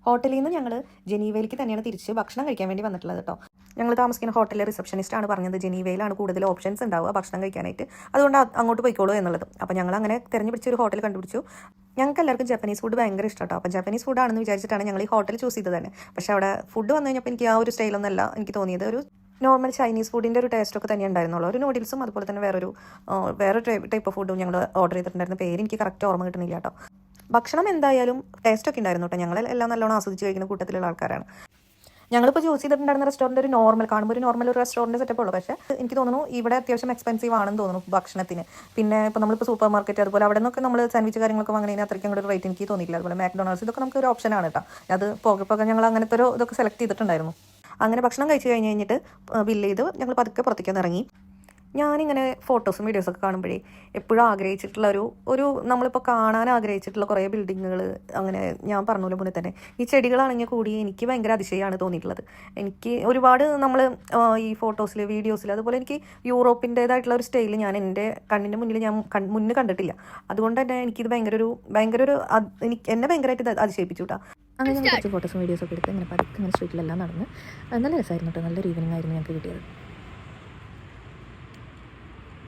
ഹോട്ടലിൽ നിന്ന് ഞങ്ങൾ ജനീവയിലേക്ക് തന്നെയാണ് തിരിച്ച് ഭക്ഷണം കഴിക്കാൻ വേണ്ടി വന്നിട്ടുള്ളത് കേട്ടോ. ഞങ്ങൾ താമസിക്കുന്ന ഹോട്ടലിലെ റിസപ്ഷനിസ്റ്റാണ് പറഞ്ഞത് ജനീവയിലാണ് കൂടുതൽ ഓപ്ഷൻസ് ഉണ്ടാവുക ഭക്ഷണം കഴിക്കാനായിട്ട്, അതുകൊണ്ട് അങ്ങോട്ട് പോയിക്കോളൂ എന്നുള്ളത്. അപ്പോൾ ഞങ്ങൾ അങ്ങനെ തിരഞ്ഞു ഒരു ഹോട്ടൽ കണ്ടുപിടിച്ചു. ഞങ്ങൾക്ക് എല്ലാവർക്കും ജാപ്പനീസ് ഫുഡ് ഭയങ്കര ഇഷ്ടമാണ്. അപ്പോൾ ജാപ്പനീസ് ഫുഡാണെന്ന് വിചാരിച്ചിട്ടാണ് ഞങ്ങൾ ഈ ഹോട്ടൽ ചൂസ് ചെയ്തത് തന്നെ. പക്ഷേ അവിടെ ഫുഡ് വന്നു കഴിഞ്ഞപ്പോൾ എനിക്ക് ആ ഒരു സ്റ്റൈലൊന്നല്ല എനിക്ക് തോന്നിയത്. ഒരു നോർമൽ ചൈനീസ് ഫുഡിൻ്റെ ഒരു ടേസ്റ്റൊക്കെ തന്നെ ഉണ്ടായിരുന്നുള്ളൂ. ഒരു നൂഡിൽസും അതുപോലെ തന്നെ വേറെ ടൈപ്പ് ഓഫ് ഫുഡും ഞങ്ങൾ ഓർഡർ ചെയ്തിട്ടുണ്ടായിരുന്ന പേര് എനിക്ക് കറക്റ്റ് ഓർമ്മ കിട്ടുന്നില്ല കേട്ടോ. ഭക്ഷണം എന്തായാലും ടേസ്റ്റൊക്കെ ഉണ്ടായിരുന്നു കേട്ടോ. ഞങ്ങൾ എല്ലാം നല്ലോണം ആസ്വദിച്ച് കഴിക്കുന്ന കൂട്ടത്തിലുള്ള ആൾക്കാരാണ്. ഞങ്ങളിപ്പോൾ ചൂസ് ചെയ്തിട്ടുണ്ടായിരുന്ന റെസ്റ്റോറൻറ്റ് ഒരു നോർമൽ ഒരു റെസ്റ്റോറൻറ്റ് സെറ്റപ്പ് ഉള്ളൂ. പക്ഷേ എനിക്ക് തോന്നുന്നു ഇവിടെ അത്യാവശ്യം എക്സ്പെൻസീവ് ആണെന്ന് തോന്നുന്നു ഭക്ഷണത്തിന്. പിന്നെ ഇപ്പോൾ നമ്മളിപ്പോൾ സൂപ്പർ മാർക്കറ്റ് അതുപോലെ അവിടെ നിന്നൊക്കെ നമ്മൾ സാൻഡ്വിച്ച് കാര്യങ്ങളൊക്കെ വാങ്ങുന്നതിന് അത്രയ്ക്കും അങ്ങോട്ട് റേറ്റ് എനിക്ക് തോന്നിയില്ല. അതുപോലെ മാക്ഡൊണാൾഡ്സ് ഇതൊക്കെ നമുക്ക് ഒരു ഓപ്ഷനാണ് കേട്ടോ. അത് പോകെ ഞങ്ങൾ അങ്ങനത്തെ ഇതൊക്കെ സെലക്ട് ചെയ്തിട്ടുണ്ടായിരുന്നു. അങ്ങനെ ഭക്ഷണം കഴിച്ച് കഴിഞ്ഞിട്ട് ബില്ല് ചെയ്ത് ഞങ്ങൾ പതുക്കെ പുറത്തേക്ക് ഇറങ്ങി. ഞാനിങ്ങനെ ഫോട്ടോസും വീഡിയോസൊക്കെ കാണുമ്പോഴേ എപ്പോഴും ആഗ്രഹിച്ചിട്ടുള്ള ഒരു നമ്മളിപ്പോൾ കാണാൻ ആഗ്രഹിച്ചിട്ടുള്ള കുറേ ബിൽഡിങ്ങുകൾ, അങ്ങനെ ഞാൻ പറഞ്ഞ പോലെ തന്നെ ഈ ചെടികളാണെങ്കിൽ കൂടി എനിക്ക് ഭയങ്കര അതിശയമാണ് തോന്നിയിട്ടുള്ളത്. എനിക്ക് ഒരുപാട് നമ്മൾ ഈ ഫോട്ടോസിൽ വീഡിയോസിൽ അതുപോലെ എനിക്ക് യൂറോപ്പിൻ്റേതായിട്ടുള്ള ഒരു സ്റ്റൈൽ ഞാൻ എൻ്റെ കണ്ണിൻ്റെ മുന്നിൽ ഞാൻ മുന്നേ കണ്ടിട്ടില്ല. അതുകൊണ്ട് തന്നെ എനിക്കിത് എന്നെ ഭയങ്കരമായിട്ട് അതിശയിപ്പിച്ചു കേട്ടോ. അങ്ങനെ ഞാൻ കുറച്ച് ഫോട്ടോസും വീഡിയോസൊക്കെ എടുത്ത് ഇങ്ങനെ പതുക്കെ ഇങ്ങനെ സ്ട്രീറ്റിലെല്ലാം നടന്ന് നല്ല രസമായിരുന്നു കേട്ടോ. നല്ലൊരു ഈവനിങ് ആയിരുന്നു ഞങ്ങൾക്ക് കിട്ടിയത്.